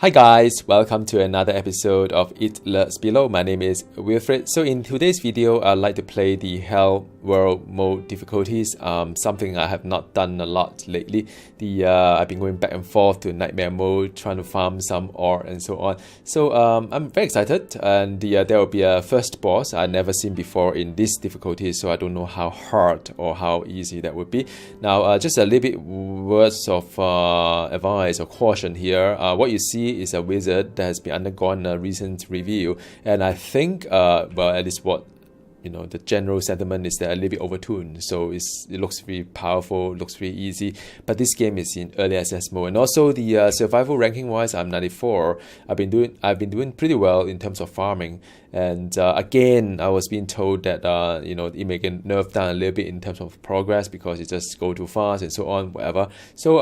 Hi guys, welcome to another episode of It Lurks Below. My name is Wilfred. So in today's video, I'd like to play the Hell World mode difficulties, something I have not done a lot lately. I've been going back and forth to Nightmare mode, trying to farm some ore and so on. So I'm very excited, and there will be a first boss I've never seen before in this difficulty, so I don't know how hard or how easy that would be. Now, just a little bit words of advice or caution here. What you see is a wizard that has been undergone a recent review, and I think well, at least what the general sentiment is that a little bit overtuned, so it looks very powerful, looks very easy, but this game is in early access mode. And also the survival ranking wise, I'm 94. I've been doing pretty well in terms of farming, and again I was being told that it may get nerfed down a little bit in terms of progress because it just go too fast and so on, whatever. So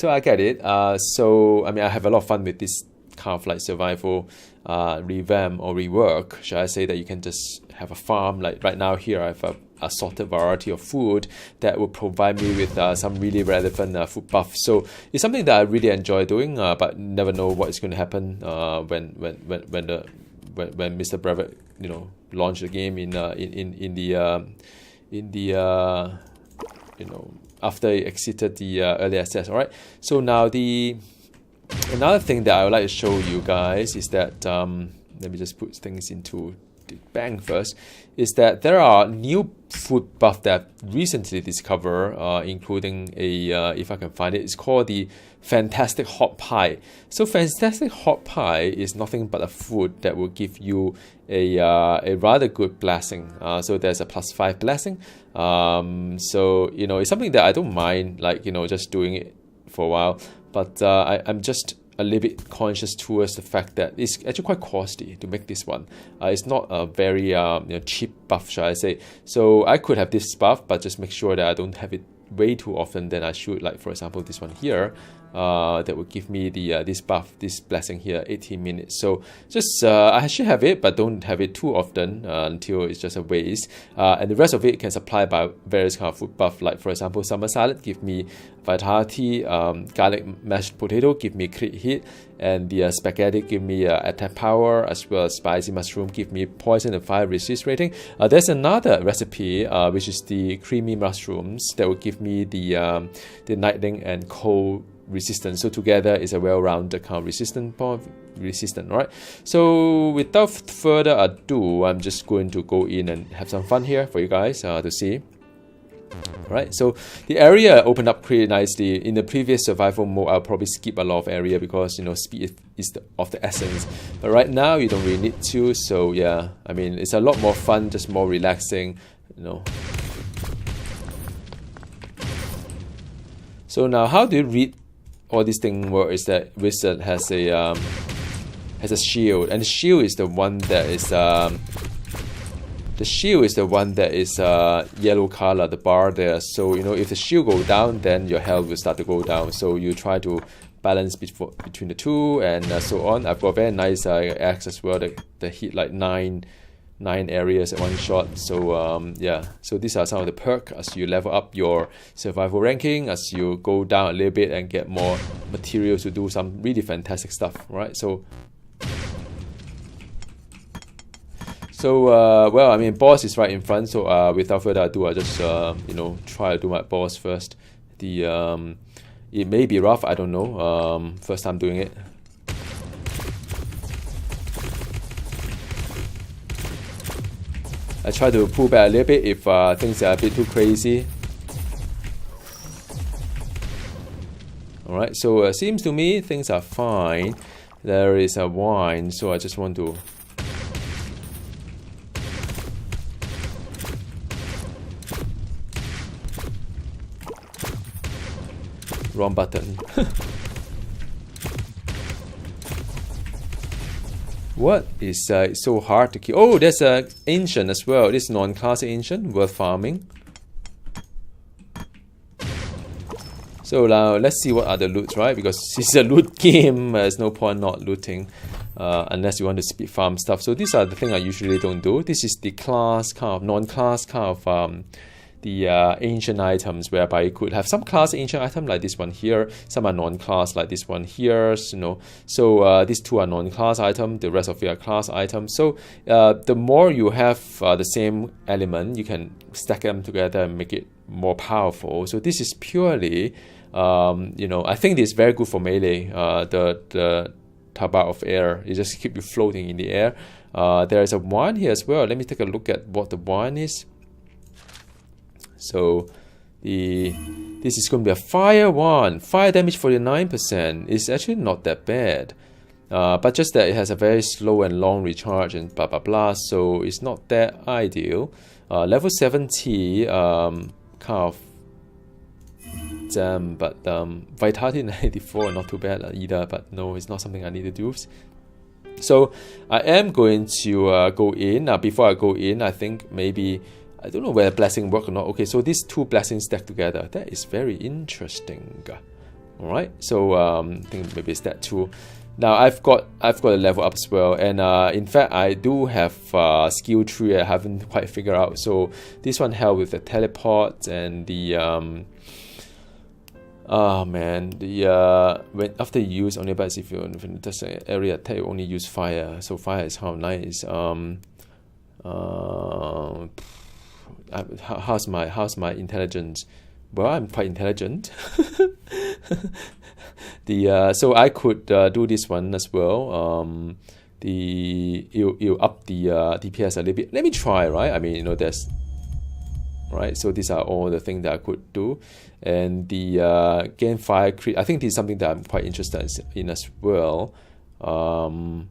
I get it. So I mean, I have a lot of fun with this kind of like survival revamp or rework, should I say, that you can just have a farm. Like right now here I have a assorted variety of food that will provide me with some really relevant food buff. So it's something that I really enjoy doing, but never know what is going to happen when Mr. Brevet launched the game in the after it exited the early access. All right, so now another thing that I would like to show you guys is that let me just put things into the bank first, is that there are new food buff that I've recently discovered, including if I can find it, it's called the Fantastic Hot Pie. So Fantastic Hot Pie is nothing but a food that will give you a rather good blessing. So there's a +5 blessing. So it's something that I don't mind, like just doing it for a while. But I'm just a little bit conscious towards the fact that it's actually quite costly to make this one. It's not a very cheap buff, shall I say. So I could have this buff, but just make sure that I don't have it way too often than I should. Like for example, this one here, that will give me the this buff, this blessing here, 18 minutes. So just I should have it, but don't have it too often until it's just a waste. And the rest of it can supply by various kind of food buff. Like for example, summer salad give me vitality, garlic mashed potato give me crit hit, and the spaghetti give me attack power, as well as spicy mushroom give me poison and fire resist rating. There's another recipe which is the creamy mushrooms that will give me the lightning and cold resistance. So together is a well-rounded kind of resistant, right? So without further ado, I'm just going to go in and have some fun here for you guys to see. Right, so the area opened up pretty nicely. In the previous survival mode, I'll probably skip a lot of area because speed is of the essence. But right now, you don't really need to. So yeah, I mean, it's a lot more fun, just more relaxing, So now, how do you read all these things work? Is that wizard has a shield, and the shield is the one that is yellow color, the bar there. So if the shield go down, then your health will start to go down. So you try to balance between the two and so on. I've got a very nice axe as well that hit like nine areas at one shot. So yeah, so these are some of the perks as you level up your survival ranking, as you go down a little bit and get more materials to do some really fantastic stuff, right? So well, I mean, boss is right in front, so without further ado, I just try to do my boss first. It may be rough, I don't know, first time doing it. I try to pull back a little bit if things are a bit too crazy. Alright, so it seems to me things are fine. There is a wine, so I just want to wrong button. What is so hard to kill? Oh, there's an ancient as well. This non-class ancient, worth farming. So now let's see what are the loots, right? Because it's a loot game, there's no point not looting unless you want to speed farm stuff. So these are the things I usually don't do. This is the class kind of non-class kind of the ancient items, whereby you could have some class ancient item like this one here, some are non-class like this one here, you know. So these two are non-class item, the rest of it are class items. So the more you have the same element, you can stack them together and make it more powerful. So this is purely, you know, I think this is very good for melee. The tabard of air, it just keep you floating in the air. There is a wand here as well. Let me take a look at what the wand is. So this is going to be a fire wand. Fire damage 49%. It's actually not that bad. But just that it has a very slow and long recharge and blah blah blah. So it's not that ideal. Level 70, kind of but Vitality 94, not too bad either. But no, it's not something I need to do. So I am going to go in. Before I go in, I think maybe, I don't know whether blessing work or not. Okay, so these two blessings stacked together. That is very interesting. Alright, so I think maybe it's that too. Now I've got a level up as well, and in fact I do have skill tree I haven't quite figured out. So this one helps with the teleport and the oh man, the when after you use only but if you just an area attack you only use fire. So fire is how nice. How's my intelligence? Well, I'm quite intelligent. So I could do this one as well. You up the DPS a little bit. Let me try, right? I mean, you know, there's right. So these are all the things that I could do, and the gain fire crit. I think this is something that I'm quite interested in as well. Burn.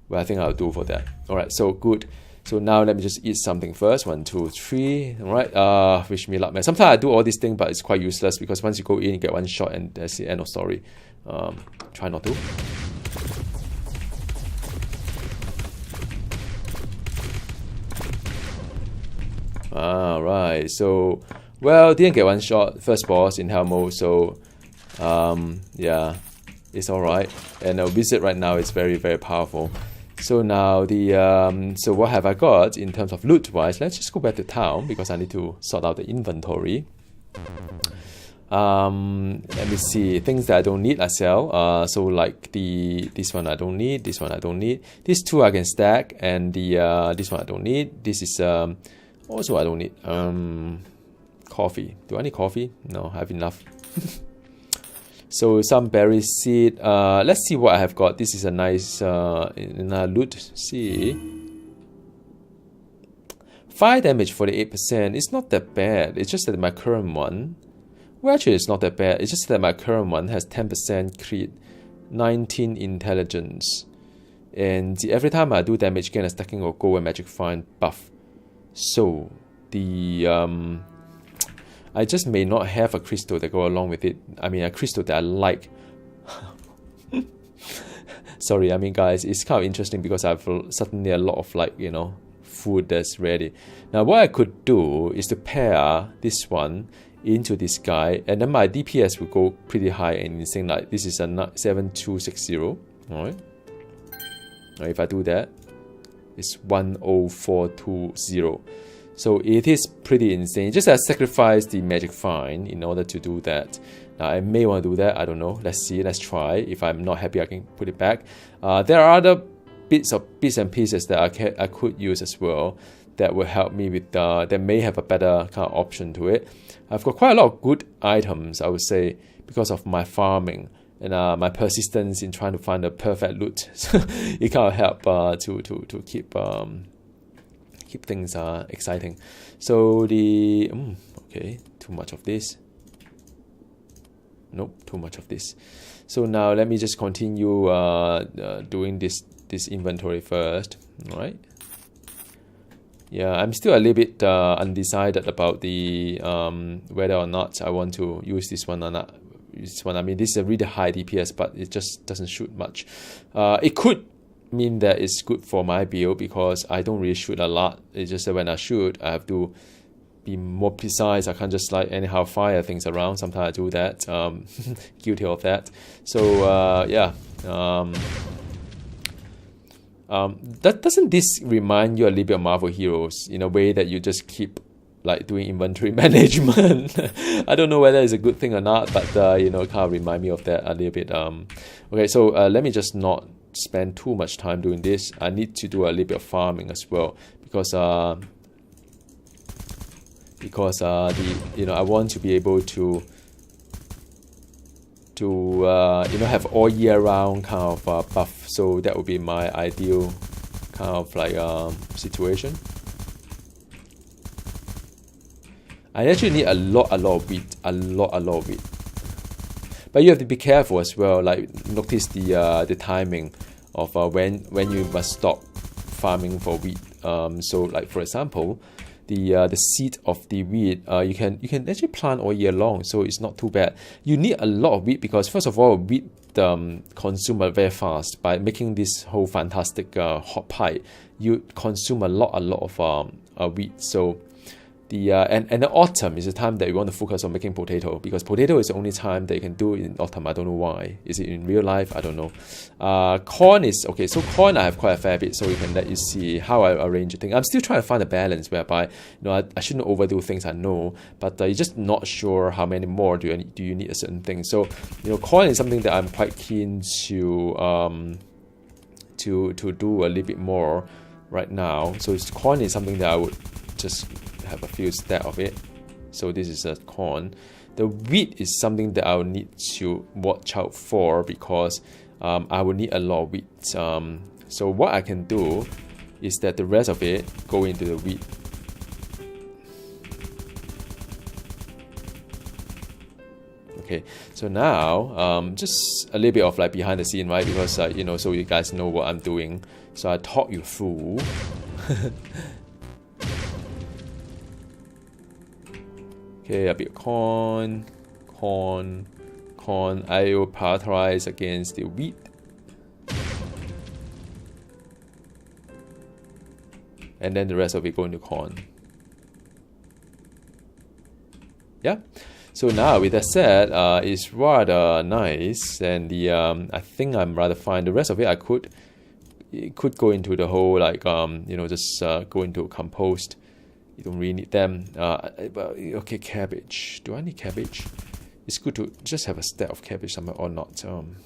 Well, I think I'll do for that. All right. So good. So now let me just eat something first. 1, 2, 3. All right. Wish me luck, man. Sometimes I do all these things, but it's quite useless because once you go in, you get one shot, and that's the end of story. Try not to. Right. So, well, didn't get one shot. First boss in hell mode. So, yeah, it's all right. And a wizard right now is very, very powerful. So now so what have I got in terms of loot wise? Let's just go back to town because I need to sort out the inventory. Let me see, things that I don't need I sell. So like this one I don't need, this one I don't need. These two I can stack, and this one I don't need. This is also I don't need. Coffee. Do I need coffee? No, I have enough. So some berry seed. Let's see what I have got. This is a nice loot. See, fire damage 48%. It's not that bad. It's just that my current one, well, actually it's not that bad. It's just that my current one has 10% crit, 19 intelligence, and every time I do damage, gain a stacking of gold and magic find buff. So the I just may not have a crystal that go along with it. I mean, a crystal that I like. Sorry, I mean, guys, it's kind of interesting because I've suddenly a lot of, like, you know, food that's ready. Now, what I could do is to pair this one into this guy, and then my DPS will go pretty high and insane. Like this is a 7260. All right. Now, if I do that, it's 10420. So it is pretty insane. Just sacrifice the magic find in order to do that. Now I may want to do that. I don't know. Let's see. Let's try. If I'm not happy, I can put it back. There are other bits and pieces that I could use as well that will help me with. That may have a better kind of option to it. I've got quite a lot of good items, I would say, because of my farming and my persistence in trying to find the perfect loot. It kind of help to keep things exciting. So okay, too much of this. Nope, too much of this. So now let me just continue doing this inventory first. All right. Yeah, I'm still a little bit undecided about the whether or not I want to use this one or not. This one, I mean, this is a really high DPS, but it just doesn't shoot much. It could mean that it's good for my build because I don't really shoot a lot. It's just that when I shoot, I have to be more precise. I can't just like anyhow fire things around. Sometimes I do that. Guilty of that. So yeah. Doesn't this remind you a little bit of Marvel Heroes in a way that you just keep like doing inventory management. I don't know whether it's a good thing or not, but you know, kind of remind me of that a little bit. Okay, so let me just not spend too much time doing this. I need to do a little bit of farming as well, because you know, I want to be able to you know, have all year round kind of buff. So that would be my ideal kind of like situation. I actually need a lot of wheat, a lot of wheat. But you have to be careful as well. Like, notice the timing of when you must stop farming for wheat. So like, for example, the seed of the wheat, you can actually plant all year long, so it's not too bad. You need a lot of wheat because, first of all, wheat consume very fast. By making this whole fantastic hot pie, you consume a lot of wheat. So and the autumn is the time that you want to focus on making potato, because potato is the only time that you can do it in autumn. I don't know why. Is it in real life? I don't know. Corn is okay. So corn, I have quite a fair bit, so we can let you see how I arrange the thing. I'm still trying to find a balance whereby, you know, I shouldn't overdo things, I know, but you're just not sure how many more do you need a certain thing. So, you know, corn is something that I'm quite keen to do a little bit more right now. So corn is something that I would just have a few stacks of it. So this is a corn. The wheat is something that I will need to watch out for, because I will need a lot of wheat. So what I can do is that the rest of it go into the wheat. Okay, so now just a little bit of like behind the scene, right? Because you know, so you guys know what I'm doing. So I talk you through. Okay, a bit of corn. I will prioritize against the wheat. And then the rest of it go into corn. Yeah. So now with that said, it's rather nice, and I think I'm rather fine. The rest of it could go into the whole, like you know, just go into compost. You don't really need them. Okay, cabbage. Do I need cabbage? It's good to just have a stack of cabbage somewhere or not.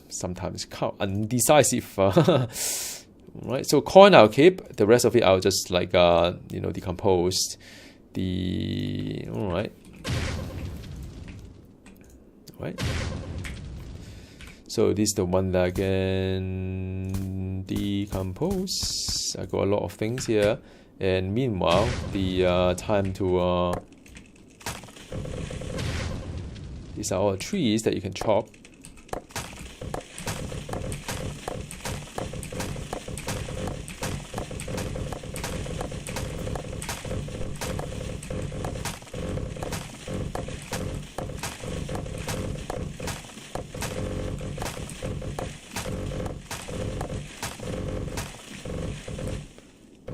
Sometimes it's undecisive. Right. So corn I'll keep. The rest of it I'll just like you know, decompose. All right. So this is the one that I can decompose. I got a lot of things here. And meanwhile, the time to these are all trees that you can chop.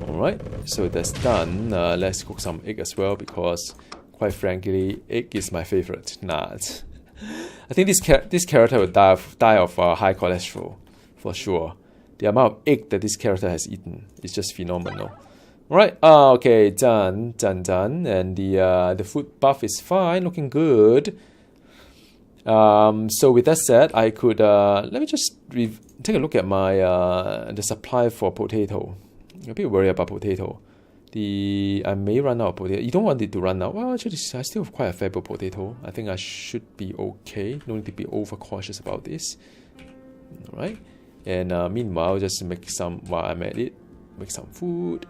Alright, so that's done. Let's cook some egg as well, because quite frankly, egg is my favorite nut. I think this character will die of high cholesterol, for sure. The amount of egg that this character has eaten is just phenomenal. Alright, okay, done. And the food buff is fine, looking good. So with that said, I could, let me just take a look at my the supply for potato. I'm a bit worried about potato. I may run out of potato. You don't want it to run out. Well, actually, I still have quite a fair bit of potato. I think I should be okay. No need to be overcautious about this. Alright. And meanwhile, just make some, while I'm at it, make some food.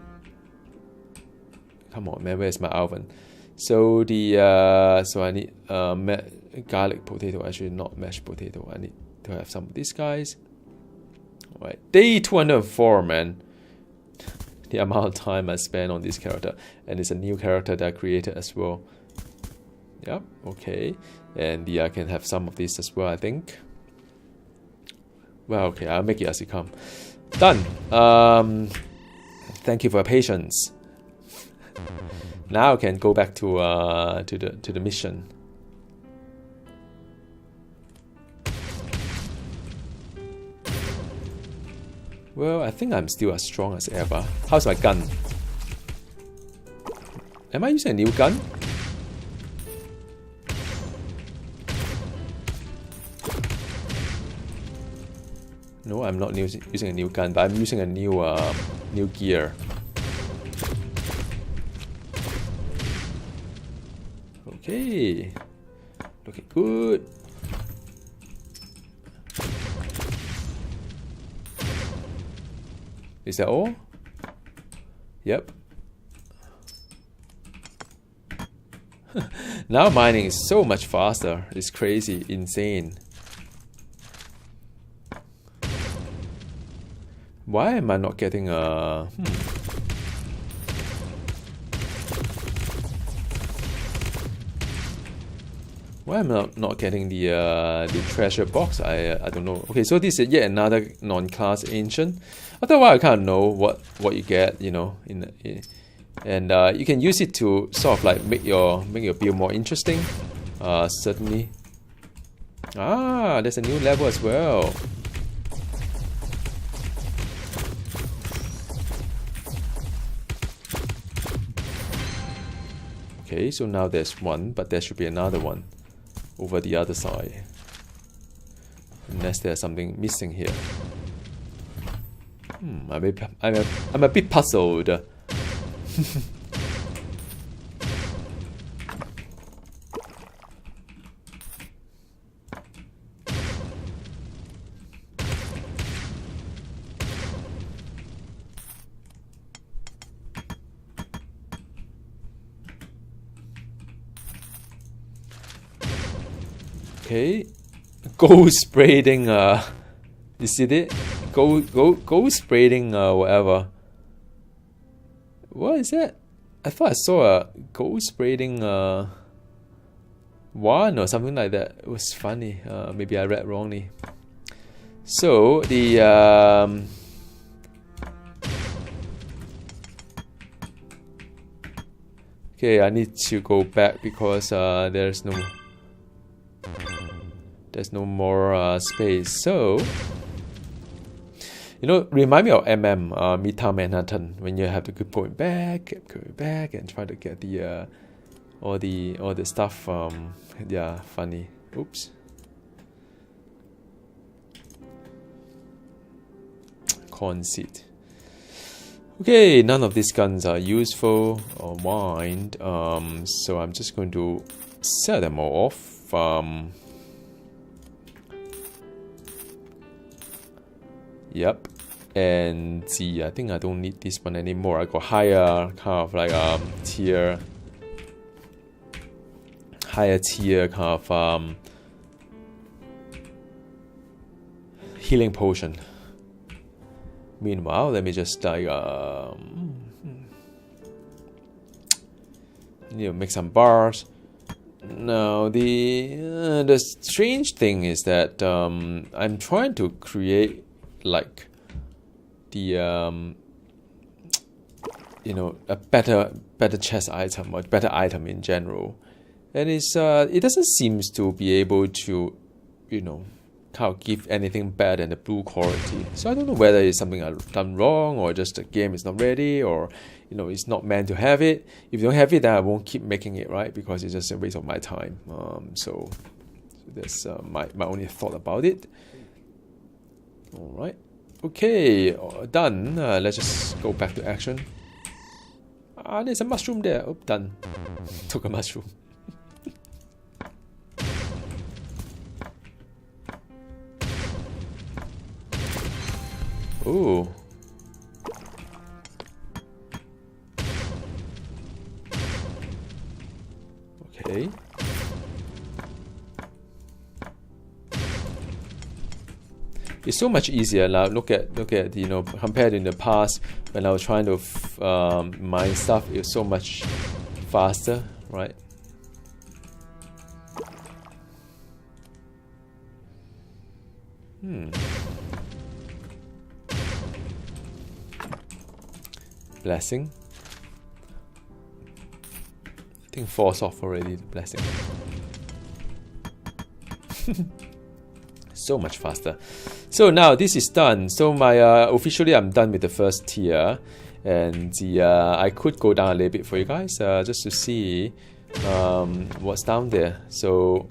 Come on, man, where's my oven? So so I need garlic potato, actually not mashed potato. I need to have some of these guys. Alright. Day 204, man. The amount of time I spent on this character, and it's a new character that I created as well. Yep, okay. And I can have some of this as well, I think. Well, okay, I'll make it as it comes. Done. Thank you for your patience. Now I can go back to the mission. Well, I think I'm still as strong as ever. How's my gun? Am I using a new gun? No, I'm not using a new gun, but I'm using a new gear. Okay, looking good. Is that all? Yep. Now mining is so much faster. It's crazy, insane. Why am I not getting a... Why am I not getting the treasure box? I don't know. Okay, so this is yet another non-class ancient. After a while, I kind of know what you get, you know, and you can use it to sort of like make your build more interesting. Certainly. Ah, there's a new level as well. Okay, so now there's one, but there should be another one over the other side. Unless there's something missing here. I'm a bit puzzled. Okay, ghost braiding. You see it? Ghost braiding. Whatever. What is that? I thought I saw a ghost braiding. One or something like that. It was funny. Maybe I read wrongly. So the okay, I need to go back because there's no more space. So, you know, remind me of Midtown Manhattan, when you have to keep going back and try to get the all the stuff. Yeah, funny. Oops. Conceit. Okay, none of these guns are useful or mined. So I'm just going to sell them all off. Yep, and see, I think I don't need this one anymore. I got higher kind of like higher tier kind of healing potion. Meanwhile, let me just like need to make some bars. Now the strange thing is that I'm trying to create like the you know, a better chest item or better item in general, and it doesn't seem to be able to, you know, kind of give anything better than the blue quality. So I don't know whether it's something I've done wrong, or just the game is not ready, or you know, it's not meant to have it. If you don't have it, then I won't keep making it, right? Because it's just a waste of my time. So that's my only thought about it. Alright, okay, done. Let's just go back to action. There's a mushroom there. Oh, done. Took a mushroom. Ooh. Okay. It's so much easier now. Look at you know, compared in the past when I was trying to mine stuff. It was so much faster, right? Blessing. I think falls off already, the blessing. So much faster. So now this is done. So my officially I'm done with the first tier, And the I could go down a little bit for you guys just to see what's down there. So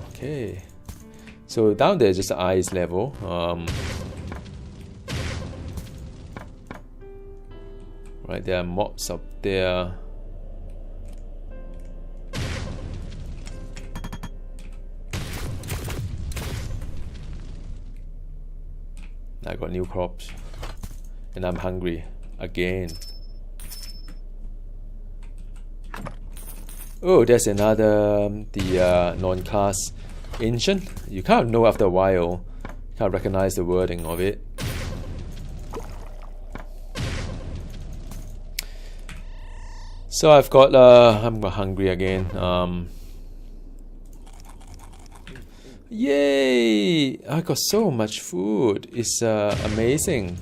okay, so down there is just the ice level. Right, there are mobs up there. I got new crops, and I'm hungry again. Oh, there's another the non-class ancient. You kind of know after a while, you can't recognize the wording of it. So I've got I'm hungry again. Yay! I got so much food. It's amazing.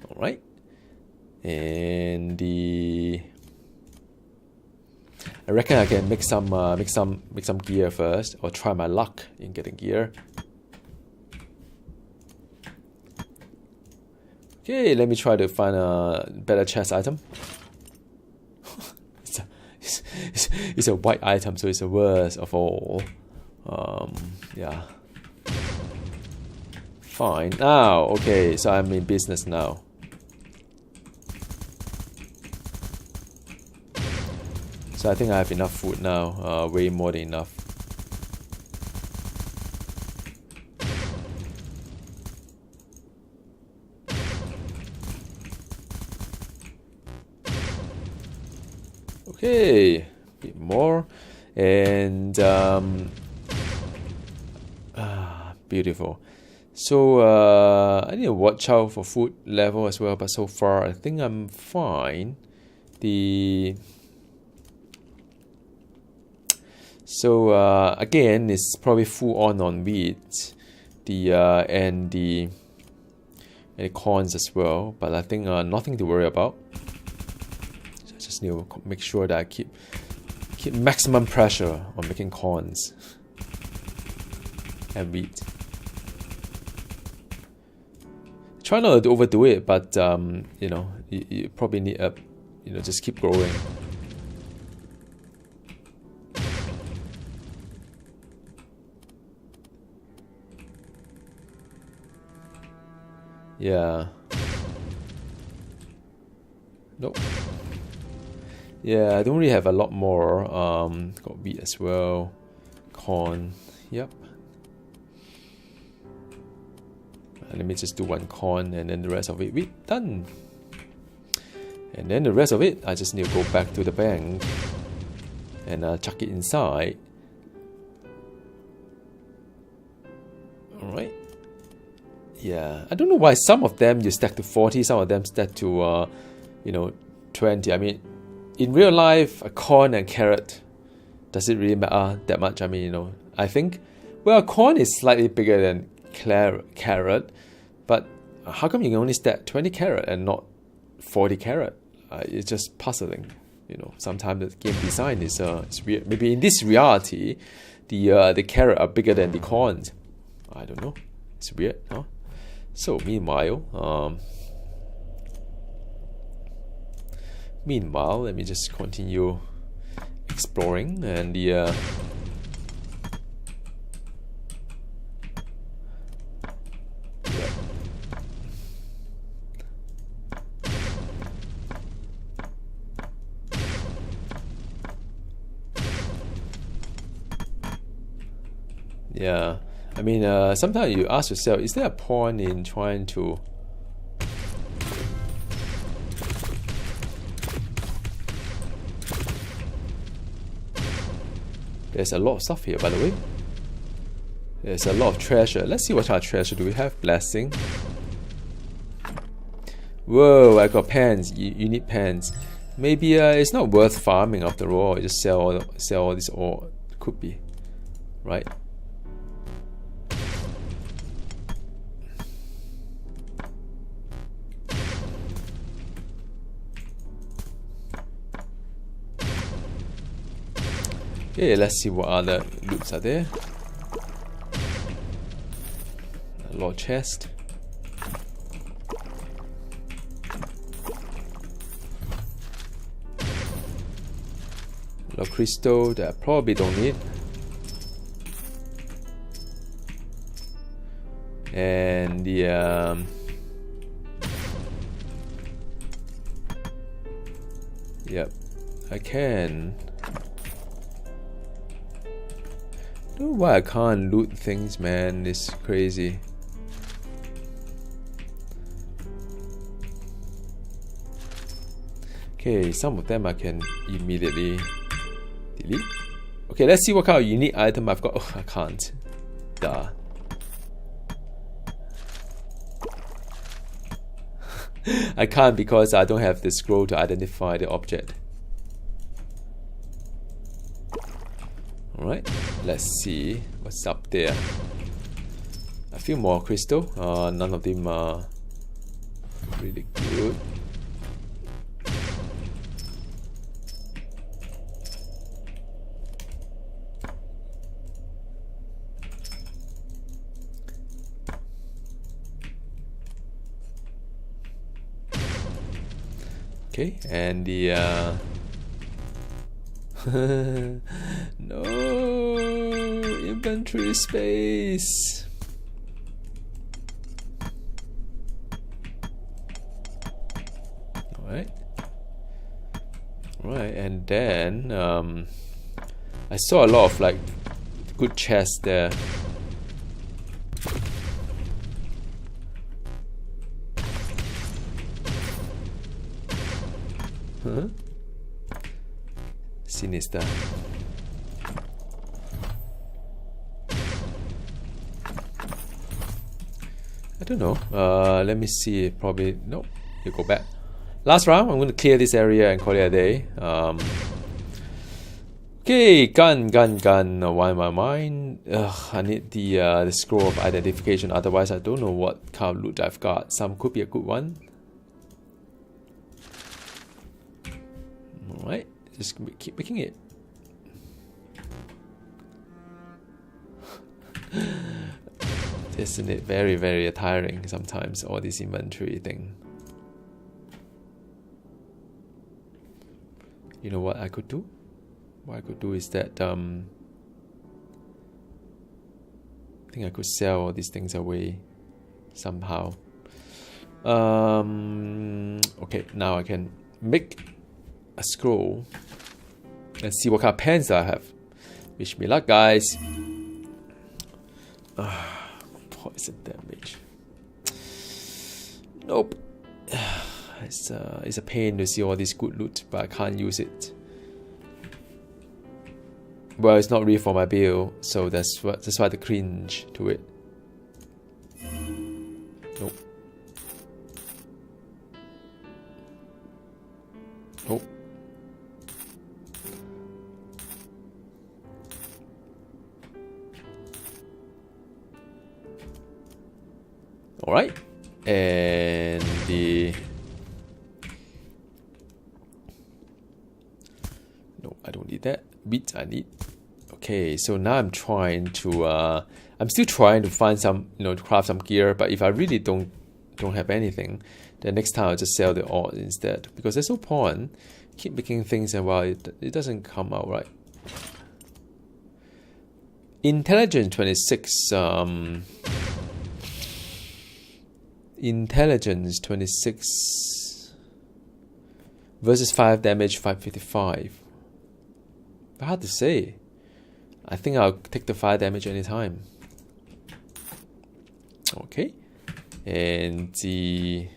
All right, and I reckon I can make some gear first, or try my luck in getting gear. Okay, let me try to find a better chest item. It's a white item, so it's the worst of all. Yeah. Fine. Now, okay, so I'm in business now. So I think I have enough food now, way more than enough. Okay, a bit more, and beautiful. So I need to watch out for food level as well, but so far I think I'm fine. So again, it's probably full on wheat, and the corns as well, but I think nothing to worry about. Just need to make sure that I keep maximum pressure on making corns and wheat. Try not to overdo it, but you know, you probably need just keep growing. Yeah. Nope. Yeah, I don't really have a lot more. Got wheat as well, corn. Yep. Let me just do one corn, and then the rest of it wheat. Done. And then the rest of it, I just need to go back to the bank and chuck it inside. All right. Yeah, I don't know why some of them you stack to 40, some of them stack to 20. I mean, in real life, a corn and carrot, does it really matter that much? I mean, I think, well, corn is slightly bigger than carrot, but how come you can only stack 20 carrot and not 40 carrot? It's just puzzling. Sometimes the game design is weird. Maybe in this reality, the carrot are bigger than the corns. I don't know. It's weird, huh? So meanwhile, let me just continue exploring, and yeah. I mean, sometimes you ask yourself, is there a point in trying to There's a lot of stuff here, by the way. There's a lot of treasure. Let's see what kind of treasure do we have. Blessing. Whoa, I got pants. You need pants. Maybe it's not worth farming after all. You just sell all this ore. Could be, right? Okay, let's see what other loots are there. A lot of chest. crystal that I probably don't need. And the yep, I can. I don't know why I can't loot things, man. It's crazy. Okay, some of them I can immediately delete. Okay, let's see what kind of unique item I've got. Oh, I can't. Duh. I can't because I don't have the scroll to identify the object. Alright, let's see what's up there. A few more crystal. None of them are really good. Okay, and the no inventory space. Alright, and then I saw a lot of like good chests there. Huh? Sinister. I don't know. Let me see. Probably no. You go back. Last round. I'm going to clear this area and call it a day. Okay, gun. Why am I mine? I need the scroll of identification. Otherwise, I don't know what kind of loot I've got. Some could be a good one. Alright, just keep making it. Isn't it very, very tiring sometimes, all this inventory thing? You know what I could do? What I could do is that I think I could sell all these things away somehow. Okay, now I can make a scroll and see what kind of pens I have. Wish me luck, guys. Poison damage. Nope. It's a pain to see all this good loot, but I can't use it. Well, it's not really for my build, so that's why the cringe to it. Nope. Nope. Alright, and the... No, I don't need that. Bit I need. Okay, so now I'm trying to... I'm still trying to find some, to craft some gear, but if I really don't have anything, then next time I'll just sell the ore instead. Because there's no point. Keep making things and well, it doesn't come out right. Intelligence 26... Intelligence 26 versus 5 damage 555. Hard to say. I think I'll take the 5 damage anytime. Okay. And the...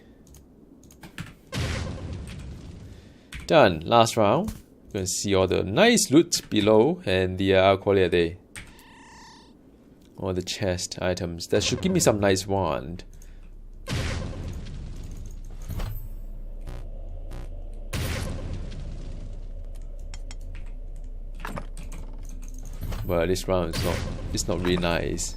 Done. Last round. You can see all the nice loot below and the I'll call it a day. All the chest items. That should give me some nice wand. But this round it's not really nice.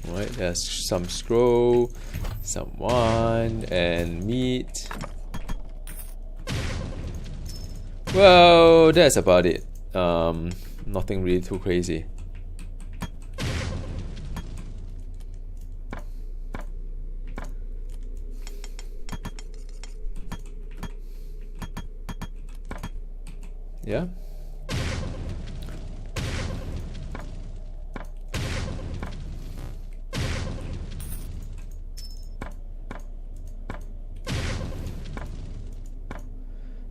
Alright, there's some scroll, some wine, and meat. Well, that's about it. Nothing really too crazy. Yeah.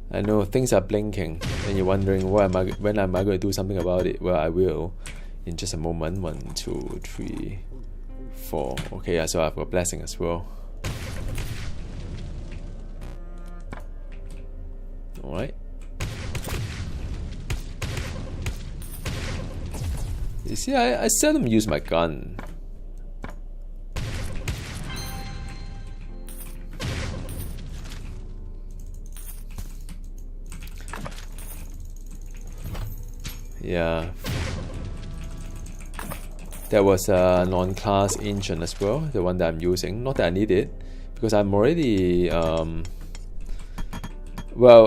I know things are blinking and you're wondering when am I going to do something about it. Well, I will in just a moment. 1, 2, 3, 4. Okay, yeah, so I've got blessing as well. Alright. You see, I seldom use my gun. Yeah. There was a non-class ancient as well, the one that I'm using. Not that I need it, because I'm already well,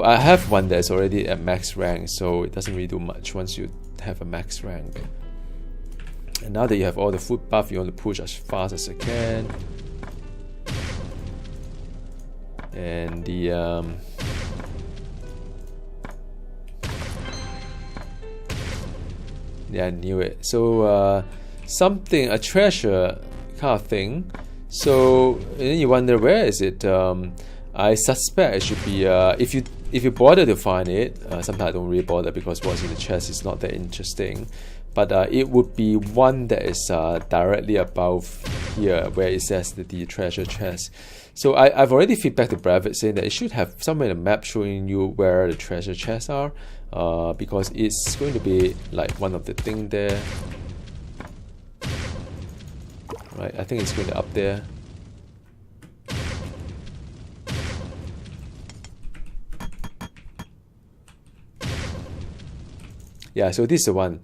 I have one that's already at max rank, so it doesn't really do much once you have a max rank. And now that you have all the food buff, you want to push as fast as you can. And the yeah, I knew it. So a treasure kind of thing. So and then you wonder, where is it? I suspect it should be if you bother to find it. Sometimes I don't really bother because what's in the chest is not that interesting. But it would be one that is directly above here, where it says the treasure chest. So I've already feedback to Brevet saying that it should have somewhere in the map showing you where the treasure chests are, because it's going to be like one of the thing there. Right, I think it's going to up there. Yeah, so this is the one.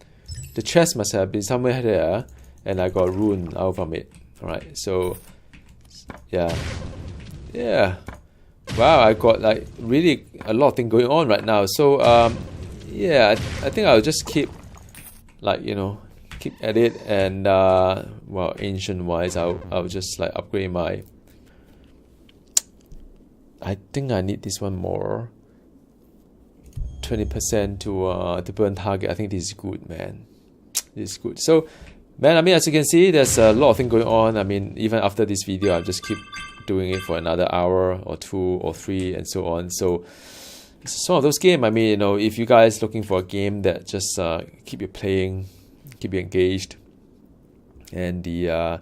The chest must have been somewhere there, and I got rune out from it. Alright, so yeah. Wow, I got like really a lot of things going on right now. So yeah, I think I'll just keep like, you know, keep at it, and well, ancient wise I'll just like upgrade my, I think I need this one more. 20% to burn target. I think this is good, man. This is good. So man, I mean, as you can see, there's a lot of things going on. I mean, even after this video, I'll just keep doing it for another hour or 2 or 3 and so on. So it's one of those games. I mean, you know, if you guys looking for a game that just keep you playing, keep you engaged, and the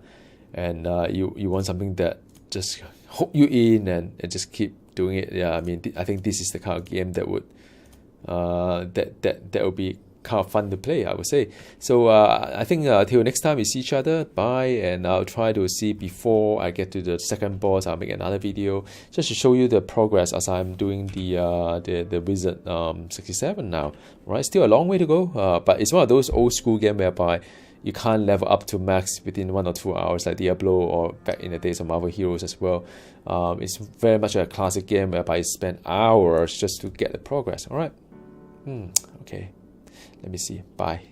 you want something that just hook you in and just keep doing it. Yeah, I mean, I think this is the kind of game that would that would be kind of fun to play, I would say. So I think till next time we see each other, bye. And I'll try to see, before I get to the second boss, I'll make another video just to show you the progress as I'm doing the Wizard 67 now. Right, still a long way to go, but it's one of those old school games whereby you can't level up to max within 1 or 2 hours, like Diablo or back in the days of Marvel Heroes as well. It's very much a classic game whereby you spend hours just to get the progress. All right. Okay. Let me see. Bye.